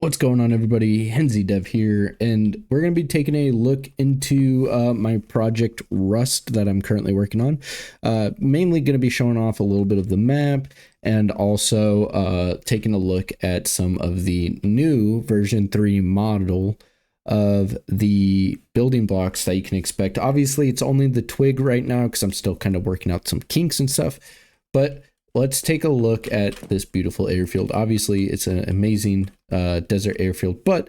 What's going on, everybody? Henzy Dev here, and we're going to be taking a look into my project Rust that I'm currently working on. Mainly going to be showing off a little bit of the map and also taking a look at some of the new version 3 model of the building blocks that you can expect. Obviously, it's only the twig right now because I'm still kind of working out some kinks and stuff, but let's take a look at this beautiful airfield. Obviously, it's an amazing desert airfield, but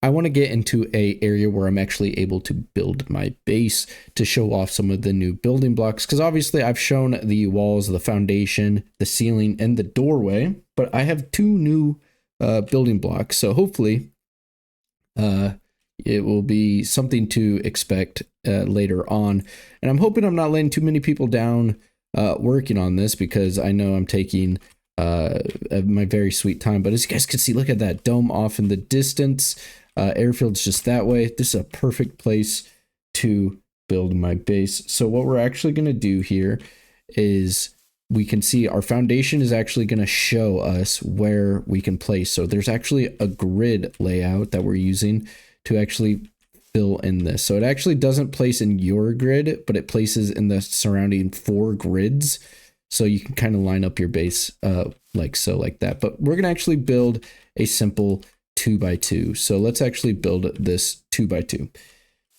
I want to get into a area where I'm actually able to build my base to show off some of the new building blocks. Because obviously, I've shown the walls, the foundation, the ceiling, and the doorway, but I have two new building blocks. So hopefully, it will be something to expect later on. And I'm hoping I'm not letting too many people down working on this, because I know I'm taking my very sweet time. But as you guys can see, look at that dome off in the distance. Airfield's just that way. This is a perfect place to build my base. So what we're actually going to do here is we can see our foundation is actually going to show us where we can place. So there's actually a grid layout that we're using to actually fill in this. So it actually doesn't place in your grid, but it places in the surrounding 4 grids. So you can kind of line up your base like so, like that. But we're going to actually build a simple 2x2. So let's actually build this 2x2.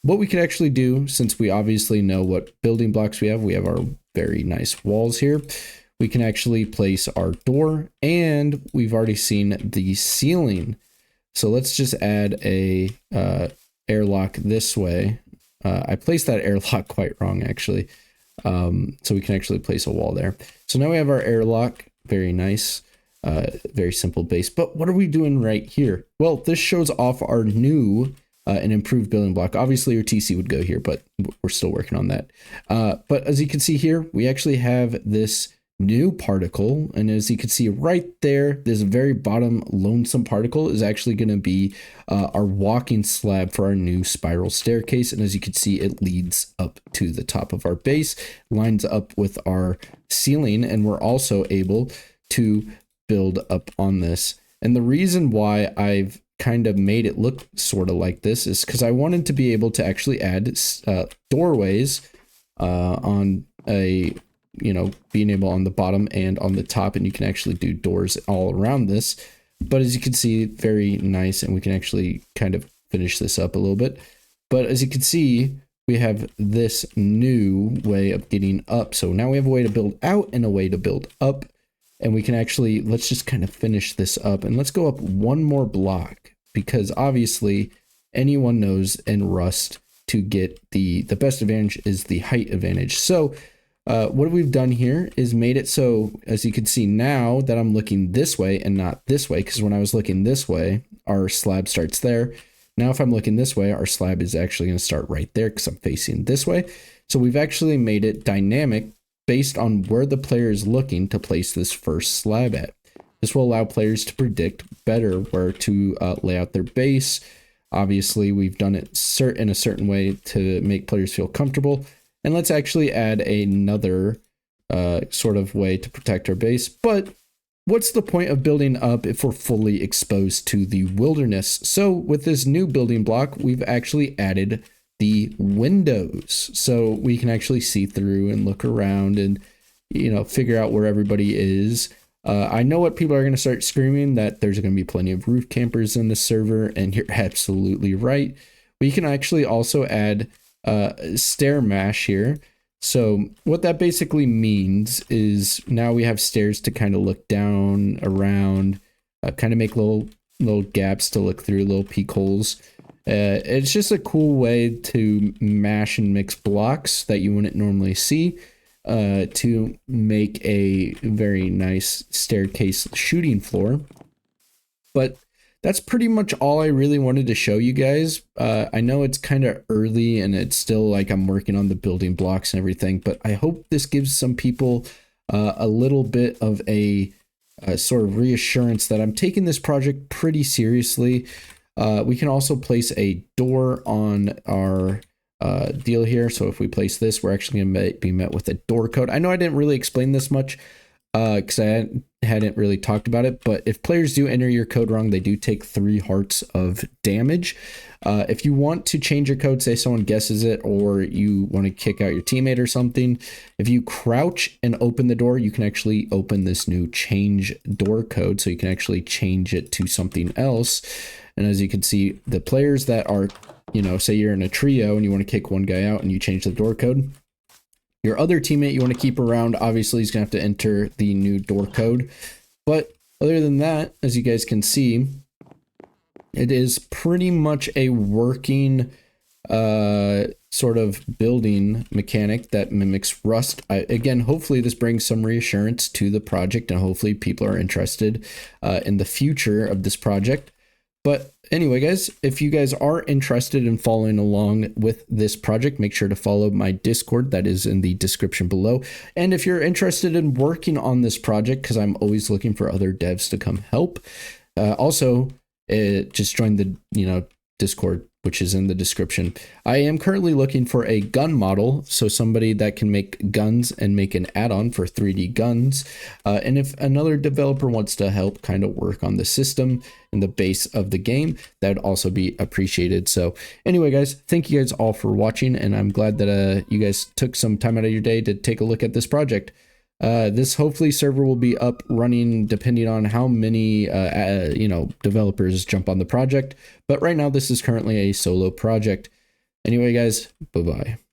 What we can actually do, since we obviously know what building blocks we have our very nice walls here. We can actually place our door, and we've already seen the ceiling. So let's just add a airlock this way. I placed that airlock quite wrong, actually. So we can actually place a wall there. So now we have our airlock. Very nice. Very simple base. But what are we doing right here? Well, this shows off our new and improved building block. Obviously, your TC would go here, but we're still working on that. But as you can see here, we actually have this new particle, and as you can see right there, this very bottom lonesome particle is actually going to be our walking slab for our new spiral staircase. And as you can see, it leads up to the top of our base, lines up with our ceiling, and we're also able to build up on this. And the reason why I've kind of made it look sort of like this is because I wanted to be able to actually add doorways on a, being able on the bottom and on the top, and you can actually do doors all around this. But as you can see, very nice, and we can actually kind of finish this up a little bit. But as you can see, we have this new way of getting up. So now we have a way to build out and a way to build up, and we can actually, let's just kind of finish this up, and let's go up one more block, because obviously anyone knows in Rust to get the best advantage is the height advantage. So what we've done here is made it so, as you can see now, that I'm looking this way and not this way, because when I was looking this way, our slab starts there. Now if I'm looking this way, our slab is actually going to start right there because I'm facing this way. So we've actually made it dynamic based on where the player is looking to place this first slab at. This will allow players to predict better where to lay out their base. Obviously, we've done it in a certain way to make players feel comfortable. And let's actually add another sort of way to protect our base. But what's the point of building up if we're fully exposed to the wilderness? So with this new building block, we've actually added the windows. So we can actually see through and look around and, figure out where everybody is. I know what people are going to start screaming, that there's going to be plenty of roof campers in the server, and you're absolutely right. We can actually also add stair mash here. So what that basically means is now we have stairs to kind of look down around, kind of make little gaps to look through, little peek holes. It's just a cool way to mash and mix blocks that you wouldn't normally see to make a very nice staircase shooting floor. But that's pretty much all I really wanted to show you guys. I know it's kind of early and it's still like I'm working on the building blocks and everything, but I hope this gives some people a little bit of a sort of reassurance that I'm taking this project pretty seriously. We can also place a door on our deal here. So if we place this, we're actually going to be met with a door code. I know I didn't really explain this much because I hadn't really talked about it, but if players do enter your code wrong, they do take 3 hearts of damage. If you want to change your code, say someone guesses it, or you want to kick out your teammate or something, if you crouch and open the door, you can actually open this new change door code. So you can actually change it to something else. And as you can see, the players that are, you know, say you're in a trio and you want to kick one guy out and you change the door code, your other teammate you want to keep around, obviously he's going to have to enter the new door code. But other than that, as you guys can see, it is pretty much a working sort of building mechanic that mimics Rust. Again, hopefully this brings some reassurance to the project, and hopefully people are interested in the future of this project. But anyway, guys, if you guys are interested in following along with this project, make sure to follow my Discord that is in the description below. And if you're interested in working on this project, because I'm always looking for other devs to come help, also just join the Discord, which is in the description. I am currently looking for a gun model, so somebody that can make guns and make an add-on for 3D guns. And if another developer wants to help kind of work on the system and the base of the game, that would also be appreciated. So anyway, guys, thank you guys all for watching, and I'm glad that you guys took some time out of your day to take a look at this project. This hopefully server will be up running depending on how many developers jump on the project, but right now this is currently a solo project. Anyway, guys, bye bye.